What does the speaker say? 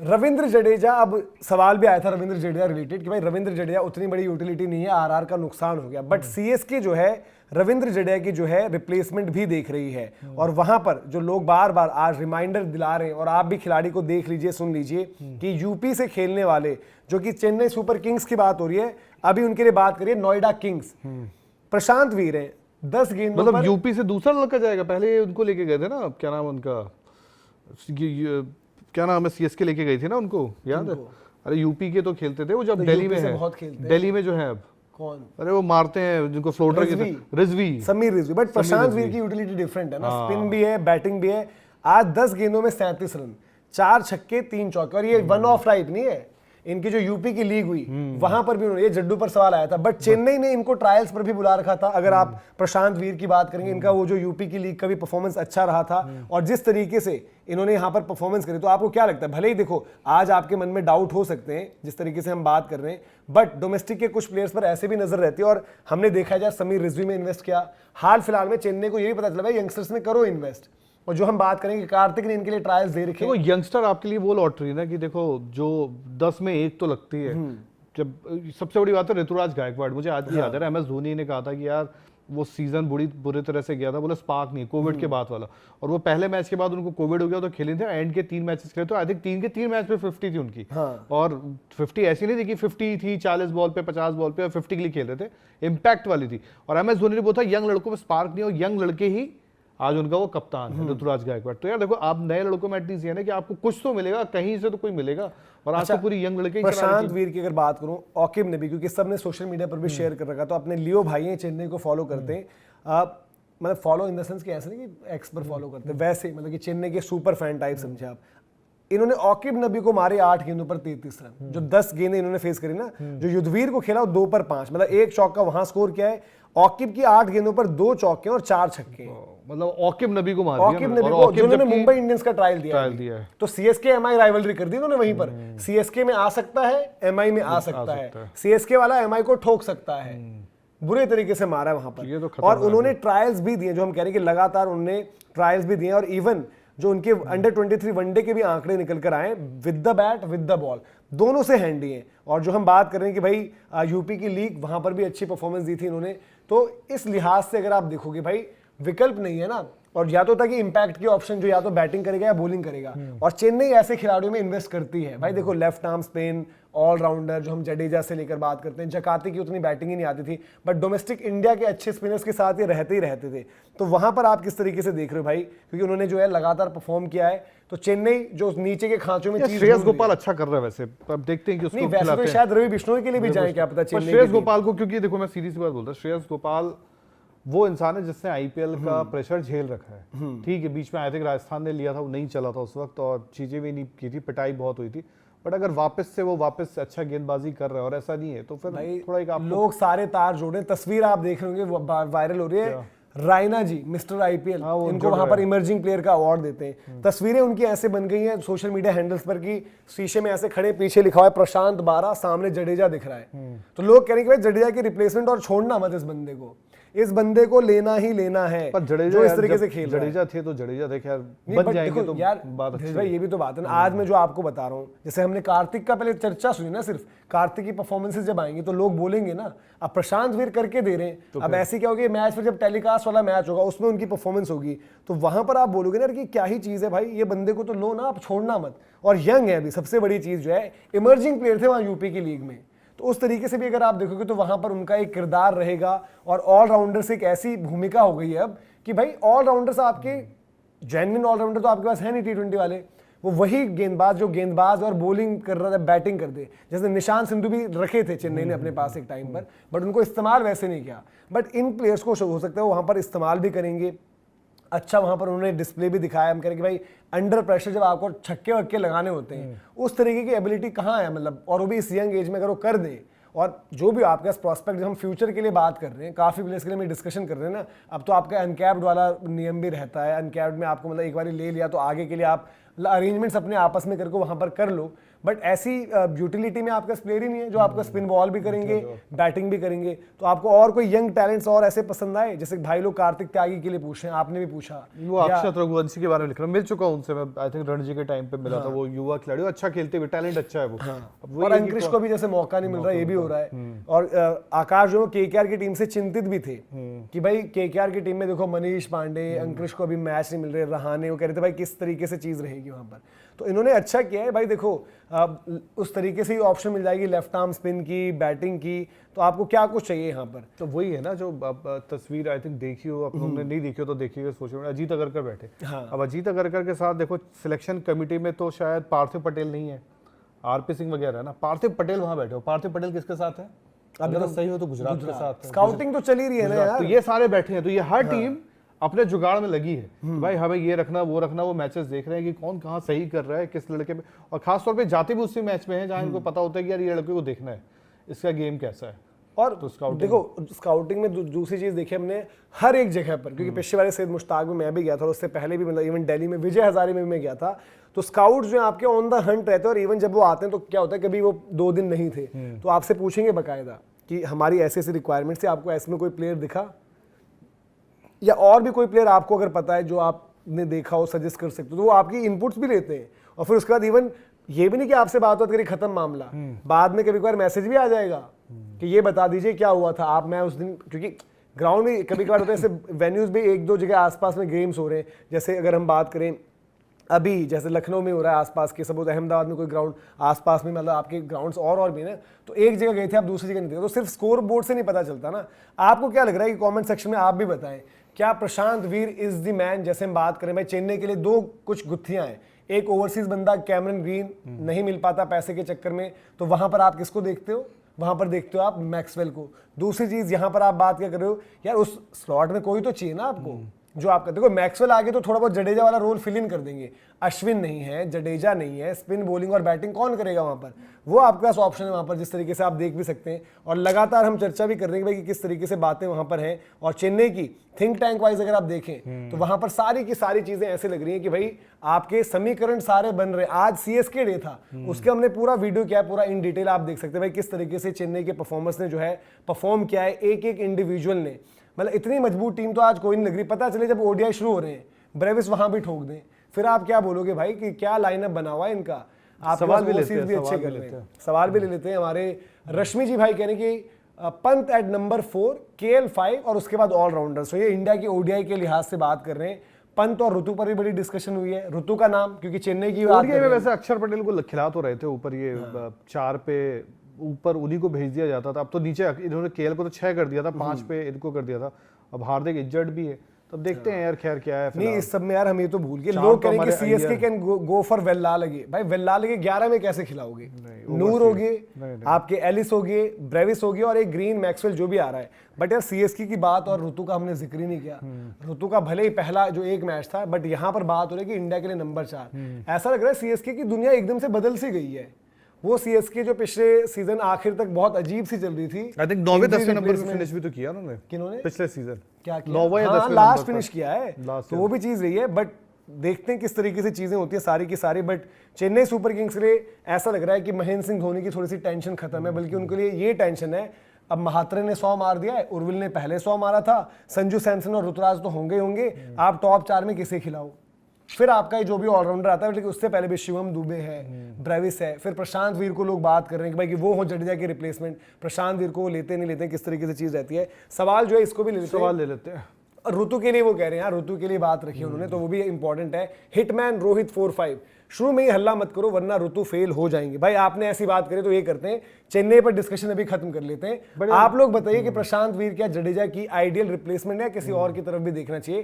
रविंद्र जडेजा, अब सवाल भी आया था रविंद्र जडेजा रिलेटेड कि भाई रविंद्र जडेजा उतनी बड़ी यूटिलिटी नहीं है, आरआर का नुकसान हो गया, बट सीएसके जो है रविंद्र जडेजा की जो है रिप्लेसमेंट भी देख रही है। और वहां पर जो लोग बार बार आज रिमाइंडर दिला रहे हैं, और आप भी खिलाड़ी को देख लीजिए, सुन लीजिए कि यूपी से खेलने वाले, जो कि चेन्नई सुपर किंग्स की बात हो रही है, अभी उनके लिए बात करिए नोएडा किंग्स, प्रशांत वीर है 10 गेंदों मतलब यूपी से दूसरा लड़का जाएगा, पहले उनको लेके गए थे ना, क्या नाम उनका, क्या नाम है, सीएसके लेके गई थी ना उनको, याद है? अरे यूपी के तो खेलते थे वो, जब दिल्ली में है, दिल्ली में जो है अब कौन, अरे वो मारते हैं जिनको फ्लोटर की, रिजवी, समीर रिजवी। बट प्रशांत वीर की यूटिलिटी डिफरेंट है ना, स्पिन भी है, बैटिंग भी है। आज 10 गेंदों में 37 रन, 4 छक्के 3 चौके, और ये वन ऑफ राइट नहीं है, इनकी जो यूपी की लीग हुई वहां पर भी उन्होंने, ये जड्डू पर सवाल आया था, बट चेन्नई ने इनको ट्रायल्स पर भी बुला रखा था। अगर आप प्रशांत वीर की बात करेंगे, इनका वो जो यूपी की लीग का भी परफॉर्मेंस अच्छा रहा था, और जिस तरीके से इन्होंने यहाँ पर परफॉर्मेंस करी, तो आपको क्या लगता है, भले ही देखो आज आपके मन में डाउट हो सकते हैं जिस तरीके से हम बात कर रहे हैं, बट डोमेस्टिक के कुछ प्लेयर्स पर ऐसे भी नजर रहती है, और हमने देखा जाए समीर रिजवी में इन्वेस्ट किया, हाल फिलहाल में चेन्नई को यही पता चला भाई यंगस्टर्स में करो इन्वेस्ट। और जो हम बात करेंगे, कार्तिक ने इनके लिए ट्रायल्स दे रखे हैं। देखो यंगस्टर आपके लिए वो लॉटरी ना, कि देखो जो 10 में 1 तो लगती है। जब सबसे बड़ी बात है ऋतुराज गायकवाड़, मुझे आज भी याद है, MS धोनी ने कहा था कि यार वो सीजन बुरी तरह से गया था, बोला स्पार्क नहीं, कोविड के बाद वाला, और वो पहले मैच के बाद उनको कोविड हो गया तो खेले थे, एंड के 3 मैचेस खेले, तो आई थिंक 3 के 3 मैच पे 50 थी उनकी। और 50 ऐसी नहीं थी कि 50 थी 40 बॉल पे 50 बॉल पे, और 50 के लिए खेल रहे थे, इंपैक्ट वाली थी। और MS धोनी ने बोला था यंग लड़कों में स्पार्क नहीं, और यंग लड़के ही आज उनका वो कप्तान है ऋतुराज गायकवाड़। तो यार देखो, आप नए लड़कों में एटलीस्ट ये ना कि आपको कुछ तो मिलेगा, कहीं से तो कोई मिलेगा, और आज तो पूरी यंग लड़के। प्रशांत वीर की अगर बात करूं, ऑकिब ने भी, क्योंकि सबने सोशल मीडिया पर भी शेयर कर रखा, तो अपने लियो भाई हैं चेन्नई को फॉलो करते हैं, मतलब फॉलो इन द सेंस कि ऐसा नहीं कि एक्स पर फॉलो करते हैं, वैसे मतलब कि चेन्नई के सुपर फैन टाइप समझे आप। इन्होंने ऑकिब नबी को मारे 8 गेंदों पर 33 रन, जो 10 गेंदें इन्होंने फेस करी ना, जो युद्धवीर को खेला वो 2 पर 5, मतलब 1 चौका वहां स्कोर किया है। ऑकिब की 8 गेंदों पर 2 चौके और 4 छक्के, मतलब ऑकिब नबी को मार दिया, ऑकिब नबी को, जिन्होंने मुंबई इंडियंस का ट्रायल दिया है। तो सीएसके एमआई राइवलरी कर दी उन्होंने वहीं पर, सीएसके में आ सकता है, एमआई में आ सकता है, सीएसके वाला एमआई को ठोक सकता है, बुरे तरीके से मारा है वहां पर। तो और उन्होंने ट्रायल्स भी दिए, जो हम कह रहे हैं कि लगातार उन्होंने ट्रायल्स भी दिए, और इवन जो उनके अंडर 23 वनडे के भी आंकड़े निकल कर आए, with the bat with the ball, दोनों से हैंडी है। और जो हम बात कर रहे हैं कि भाई यूपी की लीग, वहां पर भी अच्छी परफॉर्मेंस दी थी इन्होंने, तो इस लिहाज से अगर आप देखोगे भाई विकल्प नहीं है ना, और या तो था कि इंपैक्ट की ऑप्शन जो या तो बैटिंग करेगा या बॉलिंग करेगा, और चेन्नई ऐसे खिलाड़ियों में इन्वेस्ट करती है भाई। देखो लेफ्ट आर्म स्पिन ऑलराउंडर, जो हम जडेजा से लेकर बात करते हैं, जकाती की उतनी बैटिंग ही नहीं आती थी, बट डोमेस्टिक इंडिया के अच्छे स्पिनर्स के साथ ये रहते ही रहते थे। तो वहां पर आप किस तरीके से देख रहे हो भाई, क्योंकि उन्होंने जो है लगातार परफॉर्म किया है, तो चेन्नई जो नीचे के खांचों में, श्रेयस गोपाल अच्छा कर रहा है वैसे, अब देखते हैं कि उसको वैसे तो शायद रवि बिश्नोई के लिए भी जाए, क्या पता चेन्नई। श्रेयस गोपाल को, क्योंकि देखो मैं सीधी सी बात बोलता हूं, श्रेयस गोपाल वो इंसान है जिसने आईपीएल का प्रेशर झेल रखा है। ठीक है, बीच में आई थिंक राजस्थान ने लिया था, वो नहीं चला था उस वक्त, और चीजें भी नहीं की थी, पिटाई बहुत हुई थी, बट अगर वापस से वो अच्छा गेंदबाजी कर रहा है और ऐसा नहीं है, तो फिर थोड़ा एक आप लोग सारे तार जोड़े। तस्वीर आप देख रहे होंगे वायरल हो रही है, रायना जी मिस्टर आईपीएल, इनको वहां पर इमर्जिंग प्लेयर का अवार्ड देते हैं। तस्वीरें उनकी ऐसे बन गई हैं सोशल मीडिया हैंडल्स पर कि शीशे में ऐसे खड़े, पीछे लिखा हुआ है प्रशांत 12, सामने जडेजा दिख रहा है। तो लोग कह रहे हैं कि भाई जडेजा की रिप्लेसमेंट और छोड़ना मत इस बंदे को, इस बंदे को लेना ही लेना है। पर जडेजा जो इस तरीके से खेल जडेजा थे तो जडेजा थे, खैर बन जाएंगे तो यार बात अच्छी भाई, ये भी तो बात है ना। आज मैं जो आपको बता रहा हूँ, जैसे हमने कार्तिक का पहले चर्चा सुनी ना, सिर्फ कार्तिक की परफॉर्मेंसेस जब आएंगी तो लोग बोलेंगे ना, अब प्रशांत वीर करके दे रहे हैं, तो अब ऐसे क्या होगी, मैच फिर जब टेलीकास्ट वाला मैच होगा उसमें उनकी परफॉर्मेंस होगी, तो वहां पर आप बोलोगे ना कि क्या ही चीज है भाई, ये बंदे को तो लो ना, आप छोड़ना मत। और यंग है अभी, सबसे बड़ी चीज जो है, इमर्जिंग प्लेयर थे वहां यूपी की लीग में, तो उस तरीके से भी अगर आप देखोगे तो वहां पर उनका एक किरदार रहेगा। और ऑलराउंडर से एक ऐसी भूमिका हो गई है अब कि भाई ऑलराउंडर से आपके जेन्युइन ऑलराउंडर तो आपके पास है नहीं T20 वाले, वो वही गेंदबाज जो गेंदबाज और बॉलिंग कर रहा था, बैटिंग कर दे, जैसे निशांत सिंधु भी रखे थे चेन्नई ने अपने पास एक टाइम पर, बट उनको इस्तेमाल वैसे नहीं किया। बट इन प्लेयर्स को हो सकता है वो वहां पर इस्तेमाल भी करेंगे, अच्छा वहां पर उन्होंने डिस्प्ले भी दिखाया। हम कह रहे कि भाई अंडर प्रेशर जब आपको छक्के वक्के लगाने होते हैं, उस तरीके की एबिलिटी कहाँ है, मतलब, और वो भी इस यंग एज में अगर वो कर दे। और जो भी आपके पास प्रॉस्पेक्ट, जब हम फ्यूचर के लिए बात कर रहे हैं, काफी प्लेयर्स के लिए हम डिस्कशन कर रहे हैं ना, अब तो आपका अनकैप्ड वाला नियम भी रहता है, अनकैप्ड में आपको मतलब एक बार ले लिया तो आगे के लिए आप अरेंजमेंट्स अपने आपस में करके वहां पर कर लो, बट ऐसी यूटिलिटी में आपका प्लेयर ही नहीं है जो आपका स्पिन बॉल भी करेंगे, बैटिंग भी करेंगे। तो आपको और कोई यंग टैलेंट्स और ऐसे पसंद आए? जैसे भाई लोग कार्तिक त्यागी के लिए पूछ रहे हैं, आपने भी पूछा, वो अक्षत रघुवंशी के बारे में लिख रहा हूँ, मिल चुका हूँ उनसे, मैं आई थिंक रणजी के टाइम पे मिला था, वो युवा खिलाड़ी, अच्छा खेलते हुए, टैलेंट अच्छा है वो। और अंकृश को भी जैसे मौका नहीं मिल रहा, ये भी हो रहा है। और आकाश जो केकेआर की टीम से चिंतित भी थे कि भाई केकेआर की टीम में देखो मनीष पांडे, अंकृश को अभी मैच नहीं मिल रहे, रहाने, वो कह रहे थे भाई किस तरीके से चीज रहेगी वहां पर। तो इन्होंने अच्छा किया है भाई, देखो उस तरीके से ही ऑप्शन मिल जाएगी लेफ्ट आर्म स्पिन की, बैटिंग की, तो आपको क्या कुछ चाहिए यहाँ पर। तो वही है ना जो तस्वीर आई थिंक देखी हो, आपने नहीं देखी हो तो देखिए, सोचो अजीत अगरकर बैठे। हाँ। अब अजीत अगरकर के साथ देखो सिलेक्शन कमेटी में तो शायद पार्थिव पटेल नहीं है, आरपी सिंह वगैरह है ना, पार्थिव पटेल वहां बैठे हो। पार्थिव पटेल किसके साथ है? अगर सही हो तो गुजरात के साथ है। स्काउटिंग तो चली रही है ना यार, तो ये सारे बैठे हैं, तो ये हर टीम अपने जुगाड़ में लगी है भाई, हमें ये रखना वो रखना, वो मैचेस देख रहे हैं कि कौन कहाँ सही कर रहा है, किस लड़के में, और खासतौर पे जाते भी उसी मैच में है जहाँ इनको पता होता है कि यार ये लड़के को देखना है, इसका गेम कैसा है। और तो देखो स्काउटिंग में दूसरी चीज देखी हमने हर एक जगह पर, क्योंकि पिछले वाले सैयद मुश्ताक में मैं भी गया था, और उससे पहले भी मतलब इवन दिल्ली में विजय हजारे में भी मैं गया था। तो स्काउट जो है आपके ऑन द हंट रहते हैं, और इवन जब वो आते हैं तो क्या होता है, कभी वो 2 दिन नहीं थे तो आपसे पूछेंगे बकायदा कि हमारी ऐसे ऐसे रिक्वायरमेंट्स है, आपको ऐसे में कोई प्लेयर दिखा, या और भी कोई प्लेयर आपको अगर पता है जो आपने देखा हो, सजेस्ट कर सकते हो, तो वो आपकी इनपुट्स भी लेते हैं। और फिर उसके बाद इवन ये भी नहीं कि आपसे बात करी खत्म मामला, बाद में कभी कभार मैसेज भी आ जाएगा कि ये बता दीजिए क्या हुआ था। आप मैं उस दिन, क्योंकि ग्राउंड में कभी कभार होता है ऐसे वेन्यूज भी 1-2 जगह आसपास में गेम्स हो रहे हैं, जैसे अगर हम बात करें अभी जैसे लखनऊ में हो रहा है आसपास के, सबूत अहमदाबाद में कोई ग्राउंड आसपास में, मतलब आपके ग्राउंड्स और भी ना, तो एक जगह गए थे आप दूसरी जगह नहीं थे, तो सिर्फ स्कोर बोर्ड से नहीं पता चलता ना। आपको क्या लग रहा है कि कमेंट सेक्शन में आप भी बताएं, क्या प्रशांत वीर इज द मैन? जैसे हम बात करें भाई चेन्नई के लिए 2 कुछ गुत्थियां हैं, एक ओवरसीज बंदा कैमरन ग्रीन नहीं मिल पाता पैसे के चक्कर में, तो वहां पर आप किसको देखते हो? वहां पर देखते हो आप मैक्सवेल को। दूसरी चीज यहां पर आप बात क्या कर रहे हो, यार उस स्लॉट में कोई तो चाहिए ना आपको, जो आपका देखो मैक्सवेल आगे तो थोड़ा बहुत जडेजा वाला रोल फिल इन कर देंगे, अश्विन नहीं है, जडेजा नहीं है, स्पिन बॉलिंग और बैटिंग कौन करेगा वहां पर? वो आपके पास ऑप्शन है वहां पर, जिस तरीके से आप देख भी सकते हैं। और लगातार हम चर्चा भी कर रहे हैं कि भाई किस तरीके से बातें वहां पर हैं। और चेन्नई की थिंक टैंक वाइज अगर आप देखें तो वहां पर सारी की सारी चीजें ऐसे लग रही हैं कि भाई आपके समीकरण सारे बन रहे हैं। आज सीएसके डे था, उसके हमने पूरा वीडियो किया, पूरा इन डिटेल आप देख सकते हैं भाई किस तरीके से चेन्नई के परफॉर्मर्स ने जो है परफॉर्म किया है, एक एक इंडिविजुअल ने। मतलब इतनी मजबूत टीम तो आज कोई नहीं लग रही। पता चले जब ओडीआई शुरू हो रहे हैं ब्रेविस वहां भी ठोक दें, फिर आप क्या बोलोगे भाई कि क्या लाइनअप बना हुआ है इनका? आप सवाल भी अच्छे कर रहे हैं, सवाल भी ले लेते हैं। हमारे रश्मि जी भाई कह रहे हैं कि पंत एट नंबर 4, केएल 5 और उसके बाद ऑलराउंडर। सो ये इंडिया की ओडीआई के लिहाज से बात कर रहे हैं। पंत और ऋतु पर भी बड़ी डिस्कशन हुई है, ऋतु का नाम क्योंकि चेन्नई की ओडीआई में वैसे अक्षर पटेल को खिला तो रहे थे ऊपर, ये 4 पे ऊपर उन्हीं को भेज दिया जाता था। अब तो नीचे इन्होंने केएल को तो 6 कर दिया था, 5 पे इनको कर दिया था। अब हार्दिक इंजर्ड भी है, तब देखते हैं यार खैर क्या है। नहीं इस सब में यार हम ये तो भूल गए, लोग कहेंगे कि CSK can go for Velha लगे। भाई वेल्ला लगे 11 में कैसे खिलाओगे? नूर हो गए, आपके एलिस हो गए, ब्रेविस हो गए और एक ग्रीन मैक्सवेल जो भी आ रहा है। बट यार सीएसके की बात और ऋतु का हमने जिक्र ही नहीं किया। ऋतु का भले ही पहला जो एक मैच था, बट यहाँ पर बात हो रही है कि इंडिया के लिए नंबर 4। ऐसा लग रहा है सीएसके की दुनिया एकदम से बदल सी गई है। वो सीएसके जो पिछले सीजन आखिर तक बहुत अजीब सी चल रही थी, आई थिंक 9वें 10वें नंबर पे फिनिश भी तो किया उन्होंने। किन्होंने पिछले सीजन क्या किया? 9वां या 10वां नंबर लास्ट फिनिश किया है, Last तो वो भी चीज रही है। बट देखते हैं किस तरीके से चीजें होती है सारी की सारी। बट चेन्नई सुपर किंग्स के लिए ऐसा लग रहा है कि महेंद्र सिंह धोनी की थोड़ी सी टेंशन खत्म है, बल्कि उनके लिए ये टेंशन है अब महात्रे ने 100 मार दिया है, उर्विल ने पहले 100 मारा था, संजू सैमसन और ऋतुराज तो होंगे। आप टॉप 4 में किसे खिलाओ? फिर आपका ये जो भी ऑलराउंडर आता है, लेकिन उससे पहले भी शिवम दुबे है, ब्रेविस है, फिर प्रशांत वीर को लोग बात कर रहे हैं कि भाई कि वो हो जडेजा के रिप्लेसमेंट। प्रशांत वीर को लेते नहीं लेते, किस तरीके से चीज रहती है। सवाल जो है इसको भी सवाल ले लेते हैं। ऋतु के लिए वो कह रहे हैं, ऋतु के लिए बात रखी उन्होंने, तो वो भी इंपॉर्टेंट है। हिटमैन रोहित 4-5, शुरू में ही हल्ला मत करो वरना ऋतु फेल हो जाएंगे। भाई आपने ऐसी बात करी तो ये करते हैं, चेन्नई पर डिस्कशन अभी खत्म कर लेते हैं। आप लोग बताइए कि प्रशांत वीर क्या जडेजा की आइडियल रिप्लेसमेंट है, किसी और की तरफ भी देखना चाहिए?